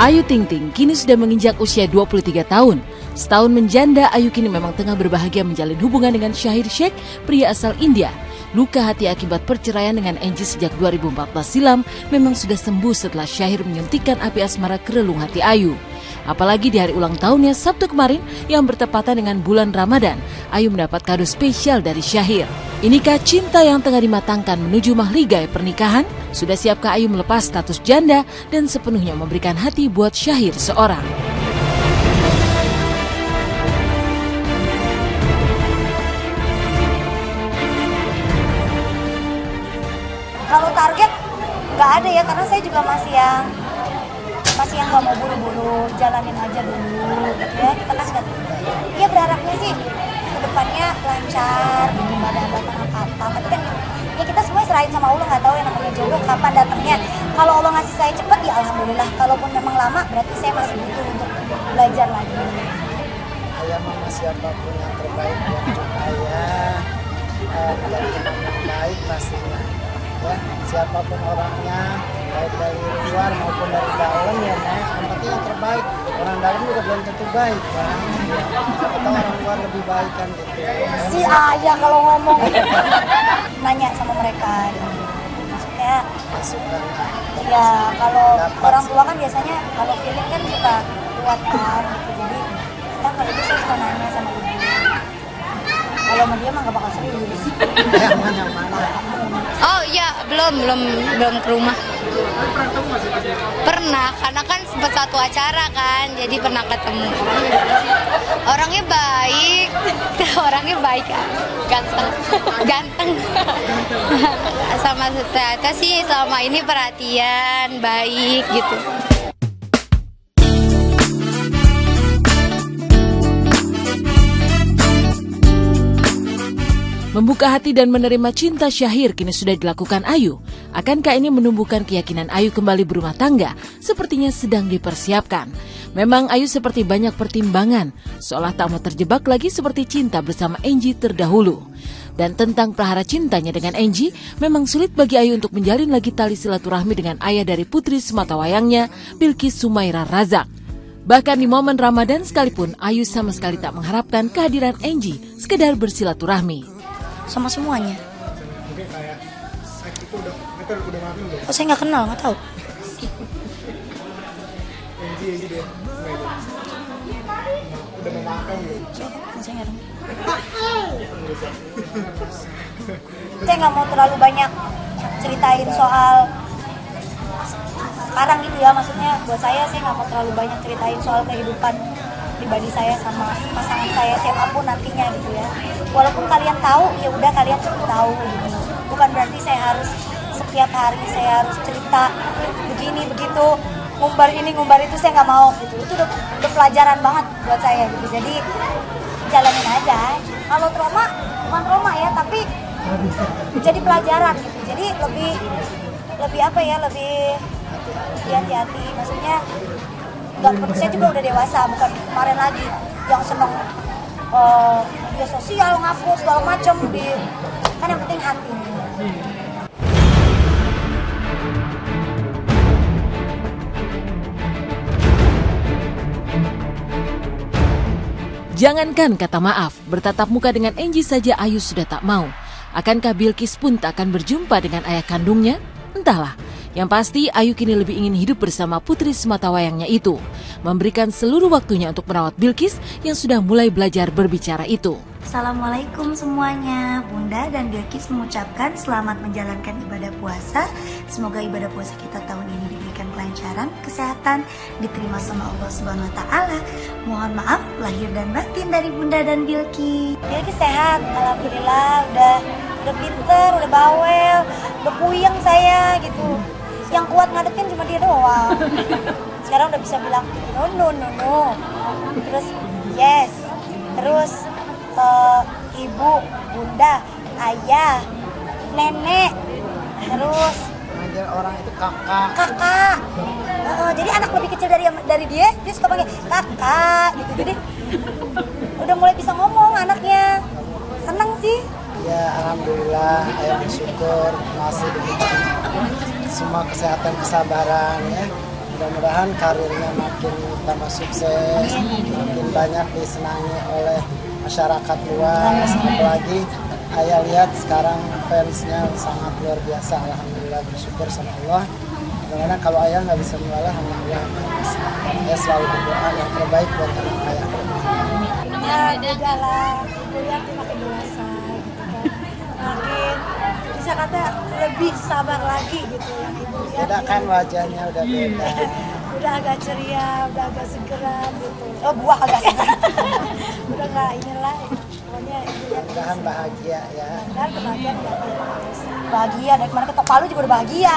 Ayu Ting Ting kini sudah menginjak usia 23 tahun. Setahun menjanda, Ayu kini memang tengah berbahagia menjalin hubungan dengan Shahir Sheikh, pria asal India. Luka hati akibat perceraian dengan Angie sejak 2014 silam memang sudah sembuh setelah Shahir menyuntikkan api asmara ke relung hati Ayu. Apalagi di hari ulang tahunnya Sabtu kemarin yang bertepatan dengan bulan Ramadan, Ayu mendapat kado spesial dari Shahir. Inikah cinta yang tengah dimatangkan menuju mahligai pernikahan? Sudah siapkah Ayu melepas status janda dan sepenuhnya memberikan hati buat Shahir seorang? Kalau target nggak ada ya, karena saya juga masih yang nggak mau buru-buru, jalanin aja dulu gitu ya. Kita kan ya berharapnya sih kedepannya lancar, nggak ada hambatan apa-apa. Tapi kan ya kita semua serahin sama Allah, nggak tahu yang namanya jodoh kapan datangnya. Kalau Allah ngasih saya cepat ya alhamdulillah. Kalaupun memang lama berarti saya masih butuh untuk belajar lagi. Ayah mama siapapun yang terbaik buat ayah, menjadi yang baik pastinya. Ya, siapapun orangnya, baik dari luar maupun dari dalam ya, yang penting yang terbaik. Orang dalam juga belum tentu baik kan. Siapa tahu orang luar lebih baik kan gitu. Si ayah kalau ngomong nanya sama mereka, maksudnya masukan. Ya kalau orang tua kan biasanya kalau feeling kan suka kuat kan gitu. Jadi kita kalau itu saya suka nanya sama ibu. Kalau sama dia mah gak bakal serius. Yang mana? Oh iya, belum ke rumah. Pernah, karena kan sempat satu acara kan, jadi pernah ketemu. Orangnya baik kan, ganteng. Sama ternyata sih selama ini perhatian, baik gitu. Membuka hati dan menerima cinta Shahir kini sudah dilakukan Ayu. Akankah ini menumbuhkan keyakinan Ayu kembali berumah tangga? Sepertinya sedang dipersiapkan. Memang Ayu seperti banyak pertimbangan, seolah tak mau terjebak lagi seperti cinta bersama Angie terdahulu. Dan tentang prahara cintanya dengan Angie, memang sulit bagi Ayu untuk menjalin lagi tali silaturahmi dengan ayah dari putri sematawayangnya, Bilqis Sumairah Razak. Bahkan di momen Ramadan sekalipun, Ayu sama sekali tak mengharapkan kehadiran Angie sekedar bersilaturahmi. Sama semuanya. Mungkin kayak itu mereka udah maafin belum? Oh, saya nggak kenal, nggak tahu. Angie dia udah memaafkan belum? Saya nggak tahu. Saya nggak mau terlalu banyak ceritain soal sekarang gitu ya, maksudnya buat saya nggak mau terlalu banyak ceritain soal kehidupan pribadi saya sama pasangan saya siapapun nantinya gitu ya. Walaupun kalian tahu, ya udah kalian cukup tahu gitu. Bukan berarti saya harus setiap hari saya harus cerita begini begitu, ngumbar ini ngumbar itu, saya nggak mau gitu. Itu udah pelajaran banget buat saya gitu. Jadi jalanin aja. Kalau trauma bukan trauma ya, tapi jadi pelajaran gitu. Jadi lebih apa ya, lebih hati-hati. Maksudnya saya juga udah dewasa, bukan kemarin lagi yang seneng media sosial ngupload segala macam kan yang penting hati. Jangankan kata maaf, bertatap muka dengan Angie saja Ayu sudah tak mau. Akankah Bilqis pun tak akan berjumpa dengan ayah kandungnya? Entahlah. Yang pasti, Ayu kini lebih ingin hidup bersama putri sematawayangnya itu. Memberikan seluruh waktunya untuk merawat Bilqis yang sudah mulai belajar berbicara itu. Assalamualaikum semuanya. Bunda dan Bilqis mengucapkan selamat menjalankan ibadah puasa. Semoga ibadah puasa kita tahun ini diberikan kelancaran, kesehatan, diterima sama Allah Subhanahu wa taala. Mohon maaf lahir dan batin dari Bunda dan Bilqis. Bilqis sehat, alhamdulillah, udah pinter, udah bawel, udah puyeng saya gitu. Yang kuat ngadepin cuma dia doang. Sekarang udah bisa bilang no. Terus yes. Terus ibu, bunda, ayah, nenek. Terus Manggil orang itu kakak. Jadi anak lebih kecil dari dia suka panggil kakak gitu. Jadi udah mulai bisa ngomong anaknya. Seneng sih. Ya alhamdulillah, ayah bersyukur masih diberikan semua kesehatan, kesabaran ya. Mudah-mudahan karirnya makin tambah sukses, makin banyak disenangi oleh masyarakat luas. Apalagi Ayah lihat sekarang fansnya sangat luar biasa. Alhamdulillah, bersyukur sama Allah. Karena kalau Ayah nggak bisa mengalah, alhamdulillah Ayah selalu berdoa yang terbaik buat anak Ayah. Ya udahlah, ibu lihat dia makin dewasa gitu kan, makin bisa kata lebih sabar lagi gitu yang ibu lihat. Beda kan wajahnya udah beda. Udah agak ceria, udah agak segeran gitu. Oh buah agak segeran. Udah nggak inilah, pokoknya ibu lihat. Mudah-mudahan bahagia ya. Dan kebahagiaan ya terus. Bahagia dari kemarin ketok palu juga udah bahagia.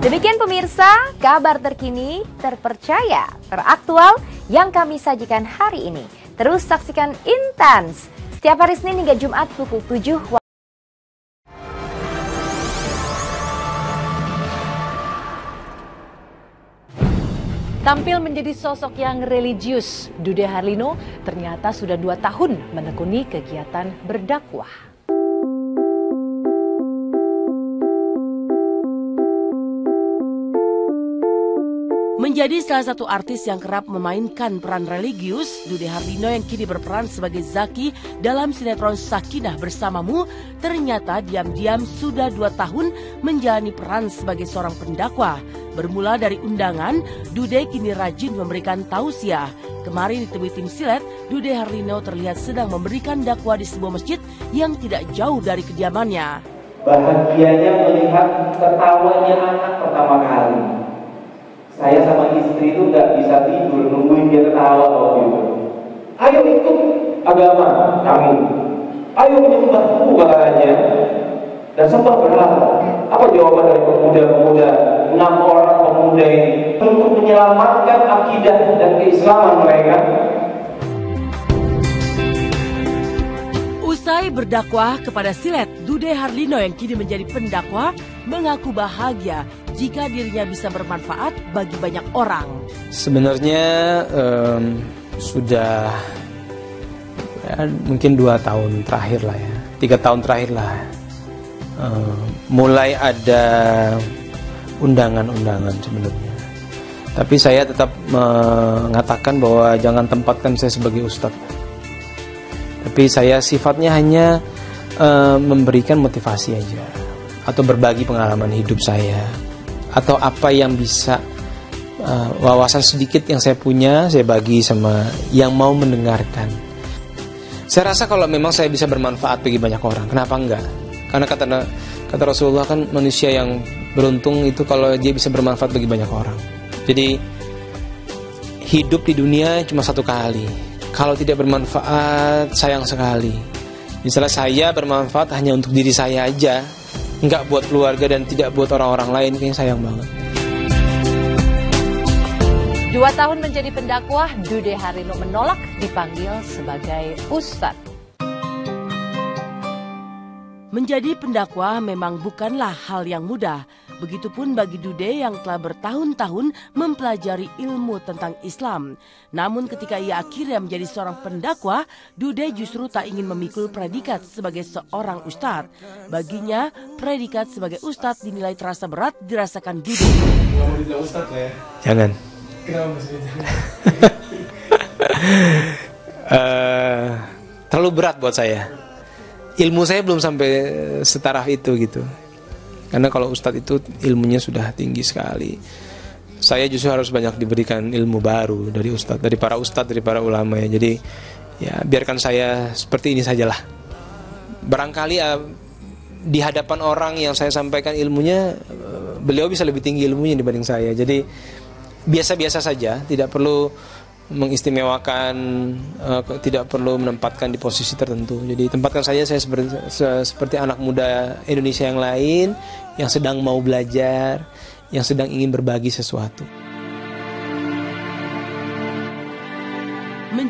Demikian pemirsa, kabar terkini, terpercaya, teraktual yang kami sajikan hari ini. Terus saksikan Intens setiap hari Senin hingga Jumat pukul 7. Tampil menjadi sosok yang religius, Dude Harlino ternyata sudah 2 tahun menekuni kegiatan berdakwah. Menjadi salah satu artis yang kerap memainkan peran religius, Dude Harlino yang kini berperan sebagai Zaki dalam sinetron Sakinah Bersamamu ternyata diam-diam sudah 2 tahun menjalani peran sebagai seorang pendakwah. Bermula dari undangan, Dude kini rajin memberikan tausiah. Kemarin ditemui tim silet, Dude Harlino terlihat sedang memberikan dakwah di sebuah masjid yang tidak jauh dari kediamannya. Bahagianya melihat ketawanya anak pertama kali. Saya sama istri itu nggak bisa tidur nungguin dia ketawa waktu itu. Ayo ikut agama kami. Ayo menyembahku katanya. Dan sempat berharap. Apa jawaban dari pemuda-pemuda, 6 orang pemuda ini untuk menyelamatkan akidah dan keislaman mereka? Usai berdakwah kepada silet, Dude Harlino yang kini menjadi pendakwah mengaku bahagia jika dirinya bisa bermanfaat bagi banyak orang. Sebenarnya sudah ya, mungkin 2 tahun terakhir lah ya, 3 tahun terakhir lah. Mulai ada undangan-undangan sebenarnya. Tapi saya tetap mengatakan bahwa jangan tempatkan saya sebagai ustadz. Tapi saya sifatnya hanya memberikan motivasi aja, atau berbagi pengalaman hidup saya, atau apa yang bisa wawasan sedikit yang saya punya, saya bagi sama yang mau mendengarkan. Saya rasa kalau memang saya bisa bermanfaat bagi banyak orang, kenapa enggak? Karena kata Rasulullah kan manusia yang beruntung itu kalau dia bisa bermanfaat bagi banyak orang. Jadi hidup di dunia cuma 1 kali. Kalau tidak bermanfaat sayang sekali. Misalnya saya bermanfaat hanya untuk diri saya aja, nggak buat keluarga dan tidak buat orang-orang lain, kayaknya sayang banget. 2 tahun menjadi pendakwah, Dude Harlino menolak dipanggil sebagai ustadz. Menjadi pendakwah memang bukanlah hal yang mudah. Begitupun bagi Dude yang telah bertahun-tahun mempelajari ilmu tentang Islam. Namun ketika ia akhirnya menjadi seorang pendakwah, Dude justru tak ingin memikul predikat sebagai seorang ustadz. Baginya, predikat sebagai ustadz dinilai terasa berat dirasakan Dude. Nggak mau dibilang ustadz ya? Jangan. Kenapa maksudnya? Terlalu berat buat saya. Ilmu saya belum sampai setaraf itu gitu. Karena kalau ustadz itu ilmunya sudah tinggi sekali. Saya justru harus banyak diberikan ilmu baru dari ustadz, dari para ustadz, dari para ulama ya. Jadi ya biarkan saya seperti ini sajalah. Barangkali di hadapan orang yang saya sampaikan ilmunya, beliau bisa lebih tinggi ilmunya dibanding saya. Jadi biasa-biasa saja, tidak perlu mengistimewakan, tidak perlu menempatkan di posisi tertentu. Jadi tempatkan saja saya seperti anak muda Indonesia yang lain yang sedang mau belajar, yang sedang ingin berbagi sesuatu.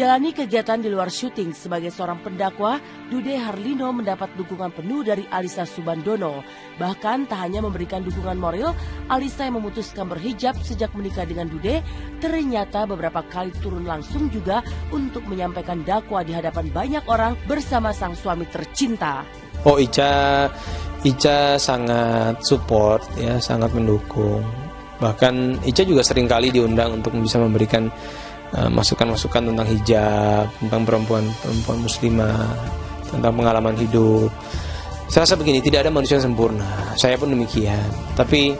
Menjalani kegiatan di luar syuting sebagai seorang pendakwah, Dude Harlino mendapat dukungan penuh dari Alisa Subandono. Bahkan tak hanya memberikan dukungan moral, Alisa yang memutuskan berhijab sejak menikah dengan Dude, ternyata beberapa kali turun langsung juga untuk menyampaikan dakwah di hadapan banyak orang bersama sang suami tercinta. Oh, Ica sangat support ya, sangat mendukung. Bahkan Ica juga sering kali diundang untuk bisa memberikan masukan-masukan tentang hijab, tentang perempuan muslimah, tentang pengalaman hidup. Saya rasa begini, tidak ada manusia yang sempurna. Saya pun demikian. Tapi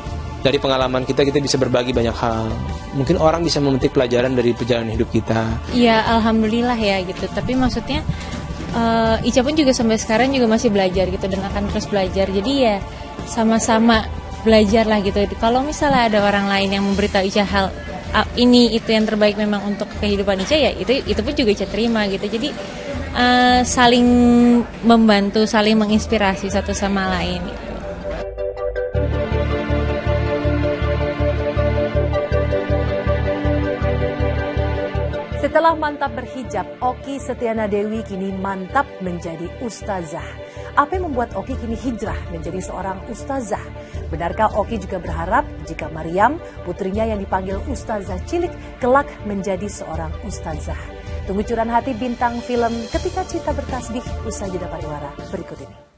dari pengalaman kita bisa berbagi banyak hal. Mungkin orang bisa memetik pelajaran dari perjalanan hidup kita. Ya alhamdulillah ya gitu. Tapi maksudnya Ica pun juga sampai sekarang juga masih belajar gitu dan akan terus belajar. Jadi ya sama-sama belajar lah gitu. Kalau misalnya ada orang lain yang memberitahu Ica hal ini itu yang terbaik memang untuk kehidupan Ica, ya itu pun juga Ica terima gitu. Jadi saling membantu, saling menginspirasi satu sama lain gitu. Setelah mantap berhijab, Oki Setiana Dewi kini mantap menjadi ustazah. Apa yang membuat Oki kini hijrah menjadi seorang ustazah? Benarkah Oki juga berharap jika Mariam, putrinya yang dipanggil ustazah cilik, kelak menjadi seorang ustazah? Tunggu curahan hati bintang film Ketika Cinta Bertasbih usai jeda pariwara berikut ini.